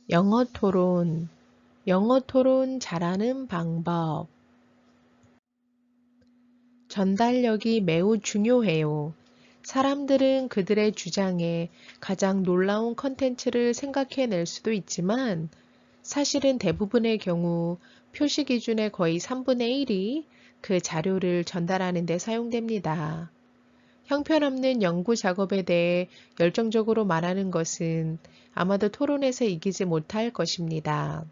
영어 토론, 영어 토론 잘하는 방법. 전달력이 매우 중요해요. 사람들은 그들의 주장에 가장 놀라운 컨텐츠를 생각해낼 수도 있지만 사실은 대부분의 경우 표시 기준의 거의 3분의 1이 그 자료를 전달하는 데 사용됩니다. 형편없는 연구 작업에 대해 열정적으로 말하는 것은 아마도 토론에서 이기지 못할 것입니다.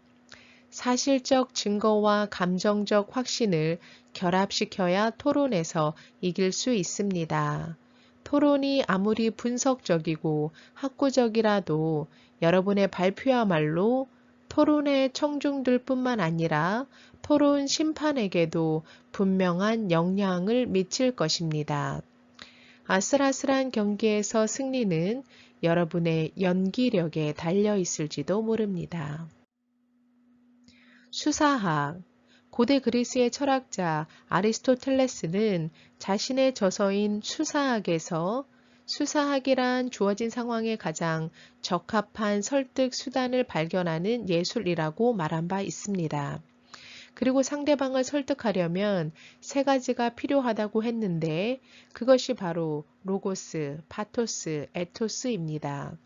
사실적 증거와 감정적 확신을 결합시켜야 토론에서 이길 수 있습니다. 토론이 아무리 분석적이고 학구적이라도 여러분의 발표야말로 토론의 청중들 뿐만 아니라 토론 심판에게도 분명한 영향을 미칠 것입니다. 아슬아슬한 경기에서 승리는 여러분의 연기력에 달려 있을지도 모릅니다. 수사학. 고대 그리스의 철학자 아리스토텔레스는 자신의 저서인 수사학에서 수사학이란 주어진 상황에 가장 적합한 설득 수단을 발견하는 예술이라고 말한 바 있습니다. 그리고 상대방을 설득하려면 세 가지가 필요하다고 했는데 그것이 바로 로고스, 파토스, 에토스입니다.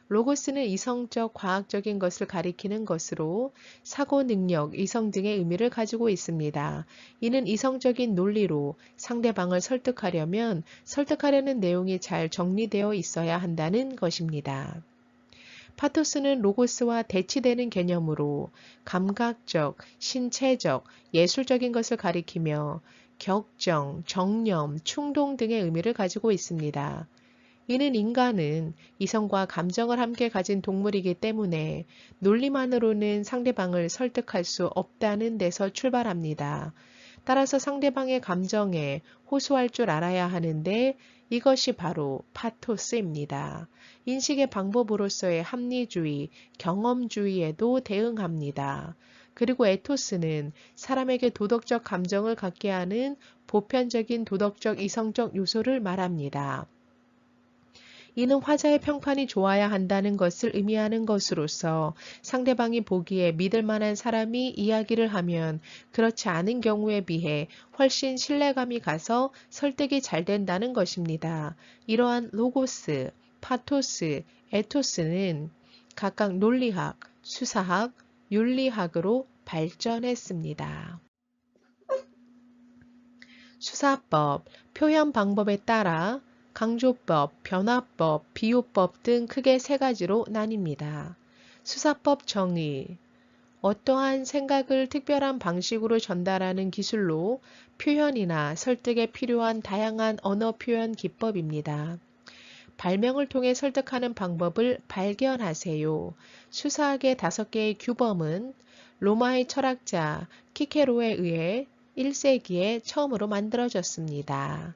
로고스는 이성적, 과학적인 것을 가리키는 것으로 사고 능력, 이성 등의 의미를 가지고 있습니다. 이는 이성적인 논리로 상대방을 설득하려면 설득하려는 내용이 잘 정리되어 있어야 한다는 것입니다. 파토스는 로고스와 대치되는 개념으로 감각적, 신체적, 예술적인 것을 가리키며 격정, 정념, 충동 등의 의미를 가지고 있습니다. 이는 인간은 이성과 감정을 함께 가진 동물이기 때문에 논리만으로는 상대방을 설득할 수 없다는 데서 출발합니다. 따라서 상대방의 감정에 호소할 줄 알아야 하는데 이것이 바로 파토스입니다. 인식의 방법으로서의 합리주의, 경험주의에도 대응합니다. 그리고 에토스는 사람에게 도덕적 감정을 갖게 하는 보편적인 도덕적 이성적 요소를 말합니다. 이는 화자의 평판이 좋아야 한다는 것을 의미하는 것으로서 상대방이 보기에 믿을 만한 사람이 이야기를 하면 그렇지 않은 경우에 비해 훨씬 신뢰감이 가서 설득이 잘 된다는 것입니다. 이러한 로고스, 파토스, 에토스는 각각 논리학, 수사학, 윤리학으로 발전했습니다. 수사법, 표현 방법에 따라 강조법, 변화법, 비유법 등 크게 세 가지로 나뉩니다. 수사법 정의, 어떠한 생각을 특별한 방식으로 전달하는 기술로 표현이나 설득에 필요한 다양한 언어 표현 기법입니다. 발명을 통해 설득하는 방법을 발견하세요. 수사학의 5개의 규범은 로마의 철학자 키케로에 의해 1세기에 처음으로 만들어졌습니다.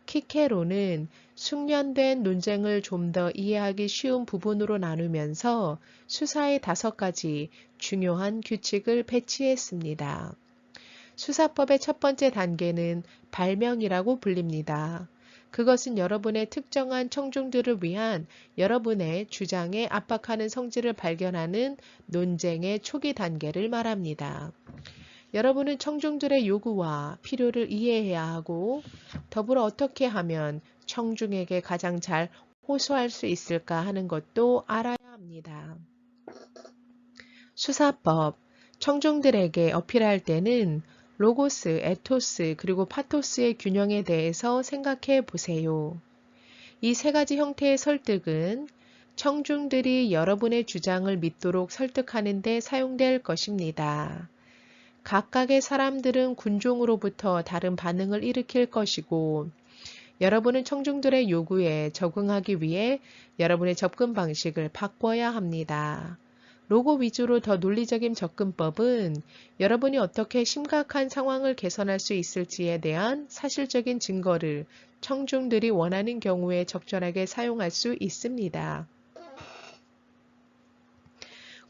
키케로는 숙련된 논쟁을 좀 더 이해하기 쉬운 부분으로 나누면서 수사의 5가지 중요한 규칙을 배치했습니다. 수사법의 첫 번째 단계는 발명이라고 불립니다. 그것은 여러분의 특정한 청중들을 위한 여러분의 주장에 압박하는 성질을 발견하는 논쟁의 초기 단계를 말합니다. 여러분은 청중들의 요구와 필요를 이해해야 하고 더불어 어떻게 하면 청중에게 가장 잘 호소할 수 있을까 하는 것도 알아야 합니다. 수사법, 청중들에게 어필할 때는 로고스, 에토스, 그리고 파토스의 균형에 대해서 생각해 보세요. 이 세 가지 형태의 설득은 청중들이 여러분의 주장을 믿도록 설득하는 데 사용될 것입니다. 각각의 사람들은 군종으로부터 다른 반응을 일으킬 것이고 여러분은 청중들의 요구에 적응하기 위해 여러분의 접근 방식을 바꿔야 합니다. 로고 위주로 더 논리적인 접근법은 여러분이 어떻게 심각한 상황을 개선할 수 있을지에 대한 사실적인 증거를 청중들이 원하는 경우에 적절하게 사용할 수 있습니다.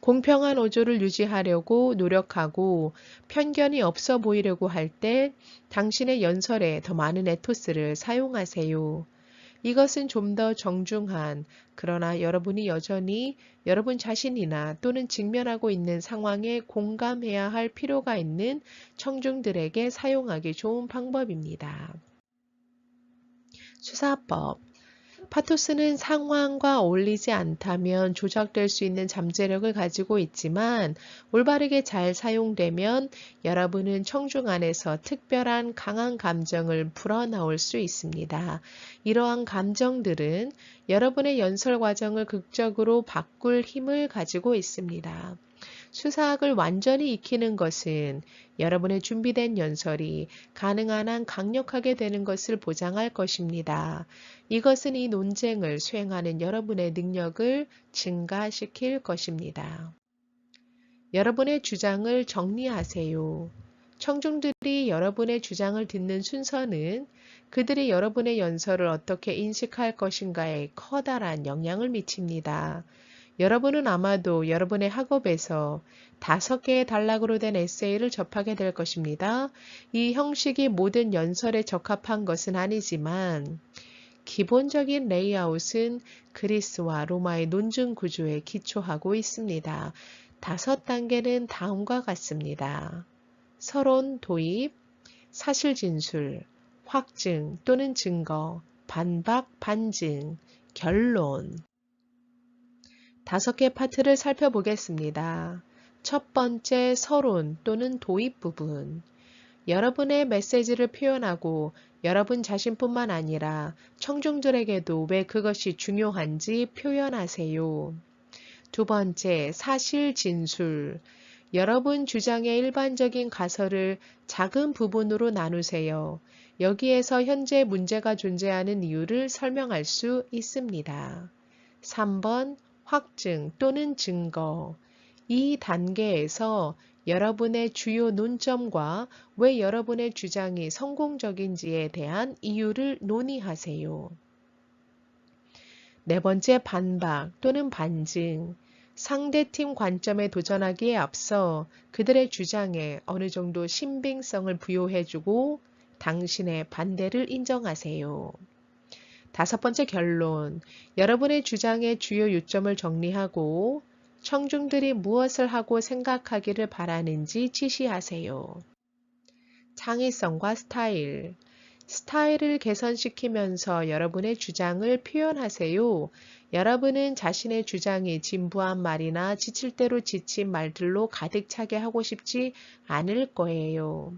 공평한 어조를 유지하려고 노력하고 편견이 없어 보이려고 할 때 당신의 연설에 더 많은 에토스를 사용하세요. 이것은 좀 더 정중한, 그러나 여러분이 여전히 여러분 자신이나 또는 직면하고 있는 상황에 공감해야 할 필요가 있는 청중들에게 사용하기 좋은 방법입니다. 수사법. 파토스는 상황과 어울리지 않다면 조작될 수 있는 잠재력을 가지고 있지만 올바르게 잘 사용되면 여러분은 청중 안에서 특별한 강한 감정을 불어넣을 수 있습니다. 이러한 감정들은 여러분의 연설 과정을 극적으로 바꿀 힘을 가지고 있습니다. 수사학을 완전히 익히는 것은 여러분의 준비된 연설이 가능한 한 강력하게 되는 것을 보장할 것입니다. 이것은 이 논쟁을 수행하는 여러분의 능력을 증가시킬 것입니다. 여러분의 주장을 정리하세요. 청중들이 여러분의 주장을 듣는 순서는 그들이 여러분의 연설을 어떻게 인식할 것인가에 커다란 영향을 미칩니다. 여러분은 아마도 여러분의 학업에서 5개의 단락으로 된 에세이를 접하게 될 것입니다. 이 형식이 모든 연설에 적합한 것은 아니지만 기본적인 레이아웃은 그리스와 로마의 논증 구조에 기초하고 있습니다. 5단계는 다음과 같습니다. 서론, 도입, 사실 진술, 확증 또는 증거, 반박, 반증, 결론. 5개 파트를 살펴보겠습니다. 첫 번째 서론 또는 도입 부분. 여러분의 메시지를 표현하고 여러분 자신뿐만 아니라 청중들에게도 왜 그것이 중요한지 표현하세요. 두 번째, 사실 진술. 여러분 주장의 일반적인 가설을 작은 부분으로 나누세요. 여기에서 현재 문제가 존재하는 이유를 설명할 수 있습니다. 3번, 확증 또는 증거. 이 단계에서 여러분의 주요 논점과 왜 여러분의 주장이 성공적인지에 대한 이유를 논의하세요. 네 번째, 반박 또는 반증. 상대팀 관점에 도전하기에 앞서 그들의 주장에 어느 정도 신빙성을 부여해주고 당신의 반대를 인정하세요. 5번째, 결론. 여러분의 주장의 주요 요점을 정리하고 청중들이 무엇을 하고 생각하기를 바라는지 지시하세요. 창의성과 스타일. 스타일을 개선시키면서 여러분의 주장을 표현하세요. 여러분은 자신의 주장이 진부한 말이나 지칠 대로 지친 말들로 가득 차게 하고 싶지 않을 거예요.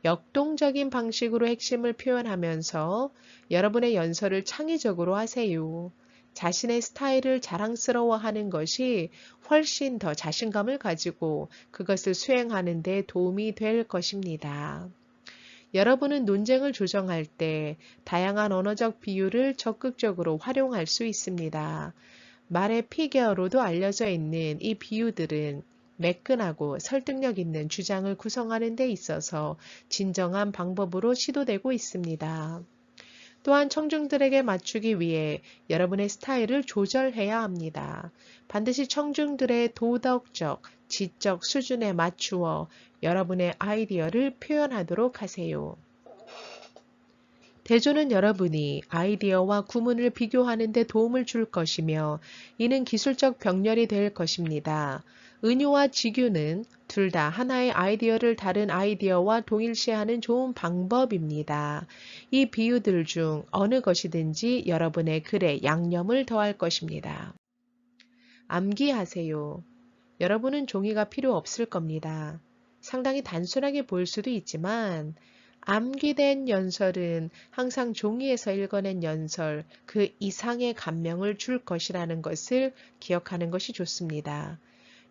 역동적인 방식으로 핵심을 표현하면서 여러분의 연설을 창의적으로 하세요. 자신의 스타일을 자랑스러워하는 것이 훨씬 더 자신감을 가지고 그것을 수행하는 데 도움이 될 것입니다. 여러분은 논쟁을 조정할 때 다양한 언어적 비유를 적극적으로 활용할 수 있습니다. 말의 피겨로도 알려져 있는 이 비유들은 매끈하고 설득력 있는 주장을 구성하는 데 있어서 진정한 방법으로 시도되고 있습니다. 또한 청중들에게 맞추기 위해 여러분의 스타일을 조절해야 합니다. 반드시 청중들의 도덕적, 지적 수준에 맞추어 여러분의 아이디어를 표현하도록 하세요. 대조는 여러분이 아이디어와 구문을 비교하는 데 도움을 줄 것이며 이는 기술적 병렬이 될 것입니다. 은유와 직유는 둘 다 하나의 아이디어를 다른 아이디어와 동일시하는 좋은 방법입니다. 이 비유들 중 어느 것이든지 여러분의 글에 양념을 더할 것입니다. 암기하세요. 여러분은 종이가 필요 없을 겁니다. 상당히 단순하게 보일 수도 있지만 암기된 연설은 항상 종이에서 읽어낸 연설 그 이상의 감명을 줄 것이라는 것을 기억하는 것이 좋습니다.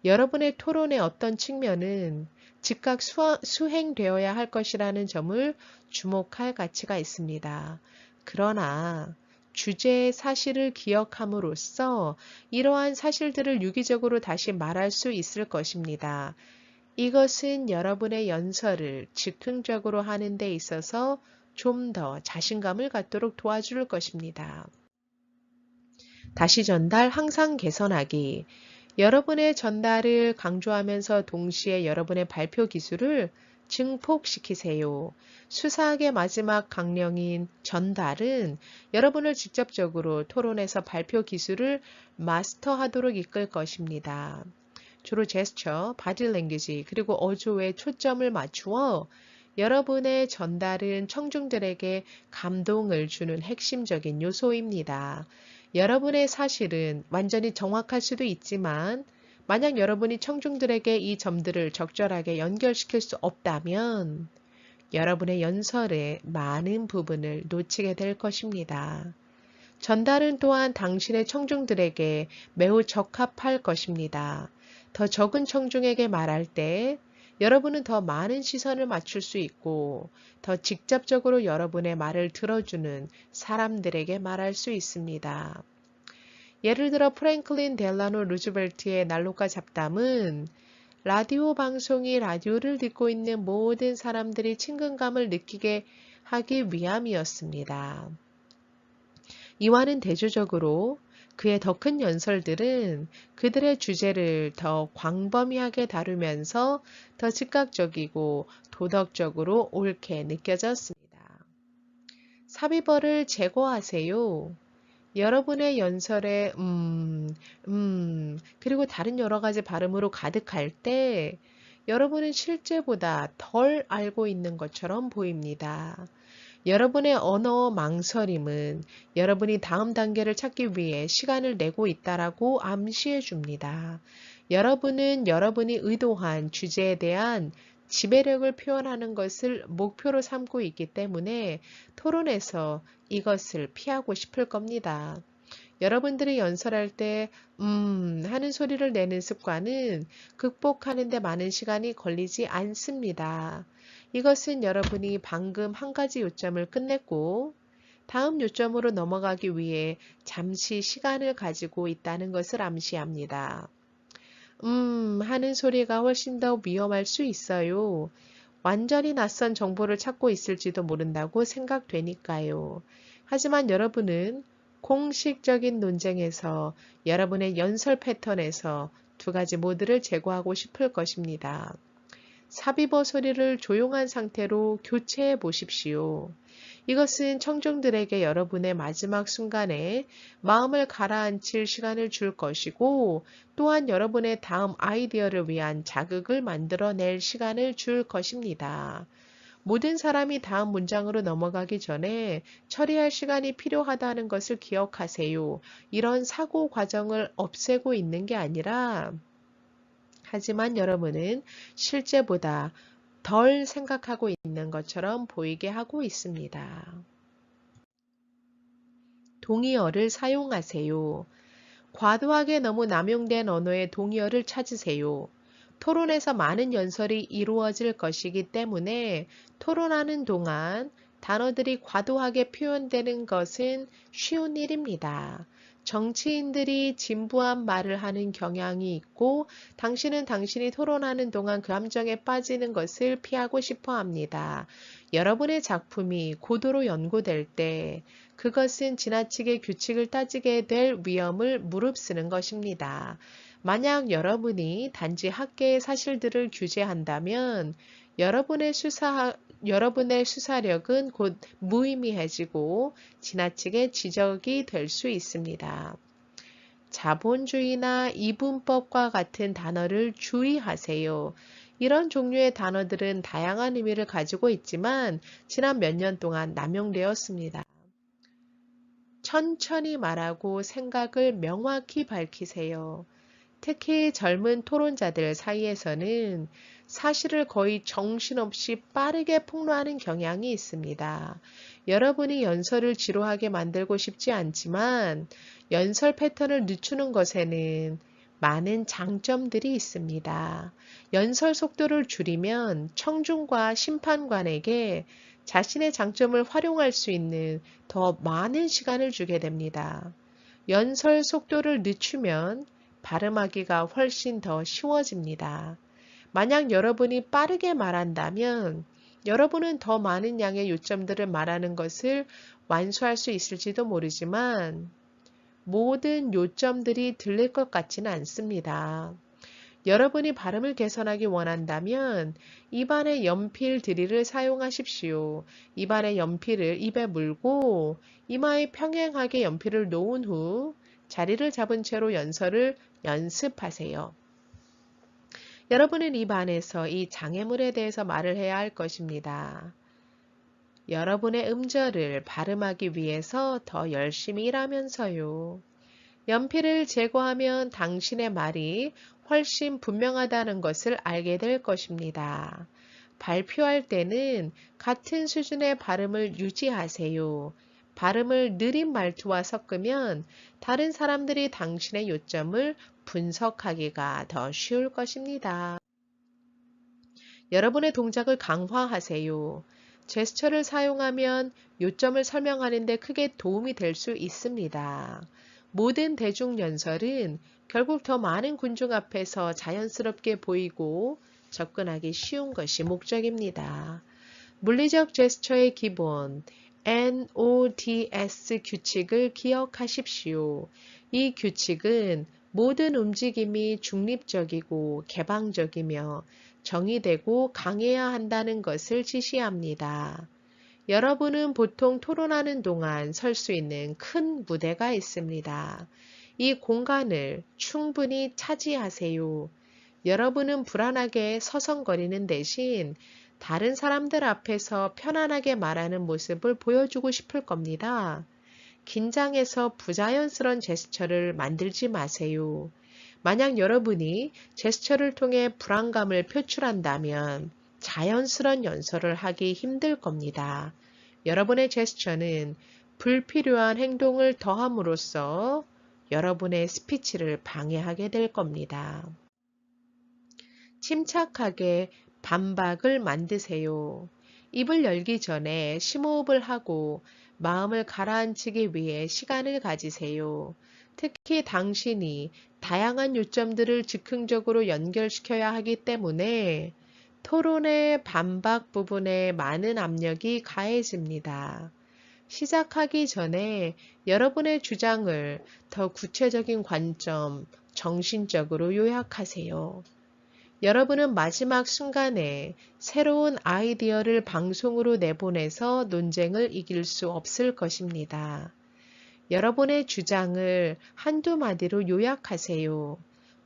여러분의 토론의 어떤 측면은 즉각 수행되어야 할 것이라는 점을 주목할 가치가 있습니다. 그러나 주제의 사실을 기억함으로써 이러한 사실들을 유기적으로 다시 말할 수 있을 것입니다. 이것은 여러분의 연설을 즉흥적으로 하는 데 있어서 좀 더 자신감을 갖도록 도와줄 것입니다. 다시 전달, 항상 개선하기. 여러분의 전달을 강조하면서 동시에 여러분의 발표 기술을 증폭시키세요. 수사학의 마지막 강령인 전달은 여러분을 직접적으로 토론에서 발표 기술을 마스터하도록 이끌 것입니다. 주로 제스처, 바디랭귀지, 그리고 어조에 초점을 맞추어 여러분의 전달은 청중들에게 감동을 주는 핵심적인 요소입니다. 여러분의 사실은 완전히 정확할 수도 있지만 만약 여러분이 청중들에게 이 점들을 적절하게 연결시킬 수 없다면 여러분의 연설의 많은 부분을 놓치게 될 것입니다. 전달은 또한 당신의 청중들에게 매우 적합할 것입니다. 더 적은 청중에게 말할 때 여러분은 더 많은 시선을 맞출 수 있고 더 직접적으로 여러분의 말을 들어주는 사람들에게 말할 수 있습니다. 예를 들어 프랭클린 델라노 루즈벨트의 난로가 잡담은 라디오 방송이 라디오를 듣고 있는 모든 사람들이 친근감을 느끼게 하기 위함이었습니다. 이와는 대조적으로 그의 더 큰 연설들은 그들의 주제를 더 광범위하게 다루면서 더 즉각적이고 도덕적으로 옳게 느껴졌습니다. 삽입어를 제거하세요. 여러분의 연설에 그리고 다른 여러 가지 발음으로 가득할 때 여러분은 실제보다 덜 알고 있는 것처럼 보입니다. 여러분의 언어 망설임은 여러분이 다음 단계를 찾기 위해 시간을 내고 있다라고 암시해 줍니다. 여러분은 여러분이 의도한 주제에 대한 지배력을 표현하는 것을 목표로 삼고 있기 때문에 토론에서 이것을 피하고 싶을 겁니다. 여러분들이 연설할 때 하는 소리를 내는 습관은 극복하는 데 많은 시간이 걸리지 않습니다. 이것은 여러분이 방금 한 가지 요점을 끝냈고 다음 요점으로 넘어가기 위해 잠시 시간을 가지고 있다는 것을 암시합니다. 하는 소리가 훨씬 더 위험할 수 있어요. 완전히 낯선 정보를 찾고 있을지도 모른다고 생각되니까요. 하지만 여러분은 공식적인 논쟁에서 여러분의 연설 패턴에서 두 가지 모드를 제거하고 싶을 것입니다. 삽입어 소리를 조용한 상태로 교체해 보십시오. 이것은 청중들에게 여러분의 마지막 순간에 마음을 가라앉힐 시간을 줄 것이고 또한 여러분의 다음 아이디어를 위한 자극을 만들어낼 시간을 줄 것입니다. 모든 사람이 다음 문장으로 넘어가기 전에 처리할 시간이 필요하다는 것을 기억하세요. 이런 사고 과정을 없애고 있는 게 아니라 하지만 여러분은 실제보다 덜 생각하고 있는 것처럼 보이게 하고 있습니다. 동의어를 사용하세요. 과도하게 너무 남용된 언어의 동의어를 찾으세요. 토론에서 많은 연설이 이루어질 것이기 때문에 토론하는 동안 단어들이 과도하게 표현되는 것은 쉬운 일입니다. 정치인들이 진부한 말을 하는 경향이 있고 당신은 당신이 토론하는 동안 그 함정에 빠지는 것을 피하고 싶어 합니다. 여러분의 작품이 고도로 연구될 때 그것은 지나치게 규칙을 따지게 될 위험을 무릅쓰는 것입니다. 만약 여러분이 단지 학계의 사실들을 규제한다면 여러분의 수사력은 곧 무의미해지고 지나치게 지적이 될 수 있습니다. 자본주의나 이분법과 같은 단어를 주의하세요. 이런 종류의 단어들은 다양한 의미를 가지고 있지만 지난 몇 년 동안 남용되었습니다. 천천히 말하고 생각을 명확히 밝히세요. 특히 젊은 토론자들 사이에서는 사실을 거의 정신없이 빠르게 폭로하는 경향이 있습니다. 여러분이 연설을 지루하게 만들고 싶지 않지만 연설 패턴을 늦추는 것에는 많은 장점들이 있습니다. 연설 속도를 줄이면 청중과 심판관에게 자신의 장점을 활용할 수 있는 더 많은 시간을 주게 됩니다. 연설 속도를 늦추면 발음하기가 훨씬 더 쉬워집니다. 만약 여러분이 빠르게 말한다면 여러분은 더 많은 양의 요점들을 말하는 것을 완수할 수 있을지도 모르지만 모든 요점들이 들릴 것 같지는 않습니다. 여러분이 발음을 개선하기 원한다면 입안에 연필 드릴을 사용하십시오. 입안에 연필을 입에 물고 이마에 평행하게 연필을 놓은 후 자리를 잡은 채로 연설을 연습하세요. 여러분은 입 안에서 이 장애물에 대해서 말을 해야 할 것입니다. 여러분의 음절을 발음하기 위해서 더 열심히 일하면서요. 연필을 제거하면 당신의 말이 훨씬 분명하다는 것을 알게 될 것입니다. 발표할 때는 같은 수준의 발음을 유지하세요. 발음을 느린 말투와 섞으면 다른 사람들이 당신의 요점을 분석하기가 더 쉬울 것입니다. 여러분의 동작을 강화하세요. 제스처를 사용하면 요점을 설명하는 데 크게 도움이 될 수 있습니다. 모든 대중연설은 결국 더 많은 군중 앞에서 자연스럽게 보이고 접근하기 쉬운 것이 목적입니다. 물리적 제스처의 기본 NODS 규칙을 기억하십시오. 이 규칙은 모든 움직임이 중립적이고 개방적이며 정의되고 강해야 한다는 것을 지시합니다. 여러분은 보통 토론하는 동안 설 수 있는 큰 무대가 있습니다. 이 공간을 충분히 차지하세요. 여러분은 불안하게 서성거리는 대신 다른 사람들 앞에서 편안하게 말하는 모습을 보여주고 싶을 겁니다. 긴장해서 부자연스러운 제스처를 만들지 마세요. 만약 여러분이 제스처를 통해 불안감을 표출한다면 자연스러운 연설을 하기 힘들 겁니다. 여러분의 제스처는 불필요한 행동을 더함으로써 여러분의 스피치를 방해하게 될 겁니다. 침착하게 반박을 만드세요. 입을 열기 전에 심호흡을 하고 마음을 가라앉히기 위해 시간을 가지세요. 특히 당신이 다양한 요점들을 즉흥적으로 연결시켜야 하기 때문에 토론의 반박 부분에 많은 압력이 가해집니다. 시작하기 전에 여러분의 주장을 더 구체적인 관점, 정신적으로 요약하세요. 여러분은 마지막 순간에 새로운 아이디어를 방송으로 내보내서 논쟁을 이길 수 없을 것입니다. 여러분의 주장을 한두 마디로 요약하세요.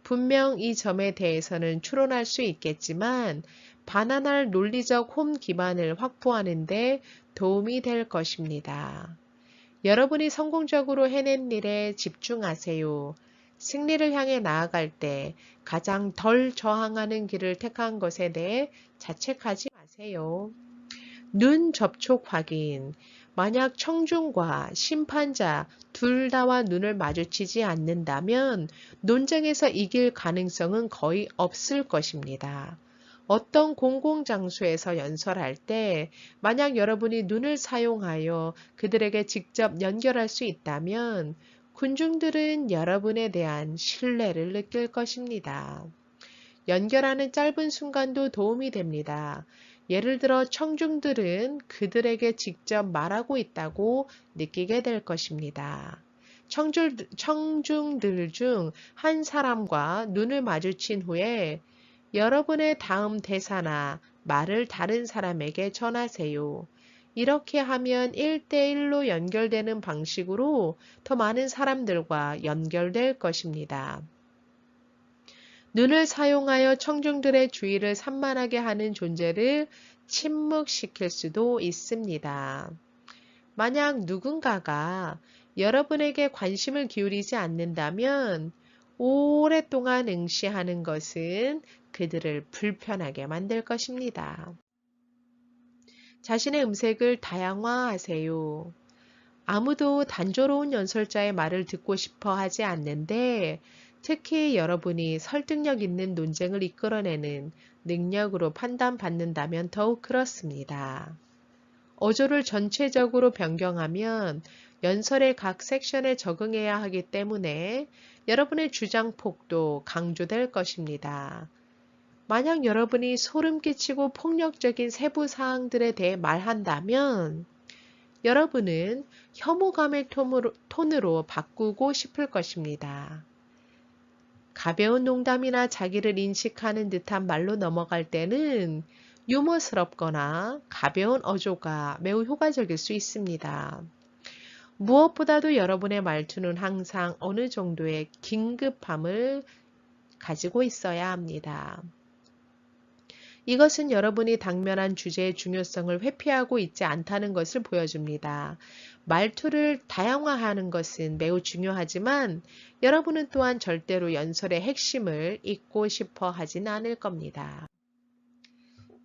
분명 이 점에 대해서는 추론할 수 있겠지만 반환할 논리적 홈 기반을 확보하는 데 도움이 될 것입니다. 여러분이 성공적으로 해낸 일에 집중하세요. 승리를 향해 나아갈 때 가장 덜 저항하는 길을 택한 것에 대해 자책하지 마세요. 눈 접촉 확인. 만약 청중과 심판자 둘 다와 눈을 마주치지 않는다면 논쟁에서 이길 가능성은 거의 없을 것입니다. 어떤 공공장소에서 연설할 때 만약 여러분이 눈을 사용하여 그들에게 직접 연결할 수 있다면 군중들은 여러분에 대한 신뢰를 느낄 것입니다. 연결하는 짧은 순간도 도움이 됩니다. 예를 들어 청중들은 그들에게 직접 말하고 있다고 느끼게 될 것입니다. 청중들 중 한 사람과 눈을 마주친 후에 여러분의 다음 대사나 말을 다른 사람에게 전하세요. 이렇게 하면 1대1로 연결되는 방식으로 더 많은 사람들과 연결될 것입니다. 눈을 사용하여 청중들의 주의를 산만하게 하는 존재를 침묵시킬 수도 있습니다. 만약 누군가가 여러분에게 관심을 기울이지 않는다면 오랫동안 응시하는 것은 그들을 불편하게 만들 것입니다. 자신의 음색을 다양화하세요. 아무도 단조로운 연설자의 말을 듣고 싶어 하지 않는데 특히 여러분이 설득력 있는 논쟁을 이끌어내는 능력으로 판단받는다면 더욱 그렇습니다. 어조를 전체적으로 변경하면 연설의 각 섹션에 적응해야 하기 때문에 여러분의 주장폭도 강조될 것입니다. 만약 여러분이 소름 끼치고 폭력적인 세부 사항들에 대해 말한다면 여러분은 혐오감의 톤으로 바꾸고 싶을 것입니다. 가벼운 농담이나 자기를 인식하는 듯한 말로 넘어갈 때는 유머스럽거나 가벼운 어조가 매우 효과적일 수 있습니다. 무엇보다도 여러분의 말투는 항상 어느 정도의 긴급함을 가지고 있어야 합니다. 이것은 여러분이 당면한 주제의 중요성을 회피하고 있지 않다는 것을 보여줍니다. 말투를 다양화하는 것은 매우 중요하지만 여러분은 또한 절대로 연설의 핵심을 잊고 싶어 하진 않을 겁니다.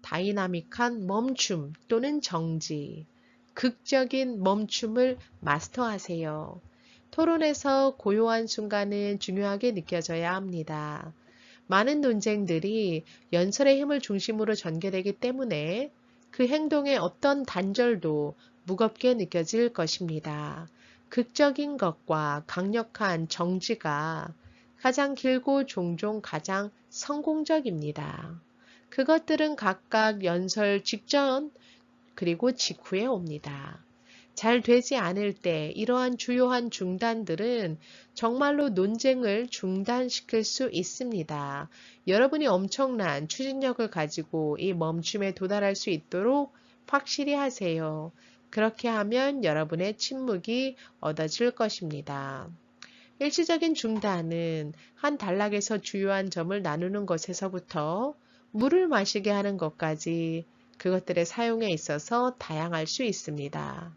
다이나믹한 멈춤 또는 정지, 극적인 멈춤을 마스터하세요. 토론에서 고요한 순간은 중요하게 느껴져야 합니다. 많은 논쟁들이 연설의 힘을 중심으로 전개되기 때문에 그 행동의 어떤 단절도 무겁게 느껴질 것입니다. 극적인 것과 강력한 정지가 가장 길고 종종 가장 성공적입니다. 그것들은 각각 연설 직전 그리고 직후에 옵니다. 잘 되지 않을 때 이러한 주요한 중단들은 정말로 논쟁을 중단시킬 수 있습니다. 여러분이 엄청난 추진력을 가지고 이 멈춤에 도달할 수 있도록 확실히 하세요. 그렇게 하면 여러분의 침묵이 얻어질 것입니다. 일시적인 중단은 한 단락에서 주요한 점을 나누는 것에서부터 물을 마시게 하는 것까지 그것들의 사용에 있어서 다양할 수 있습니다.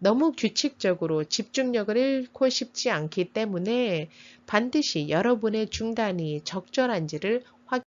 너무 규칙적으로 집중력을 잃고 싶지 않기 때문에 반드시 여러분의 중단이 적절한지를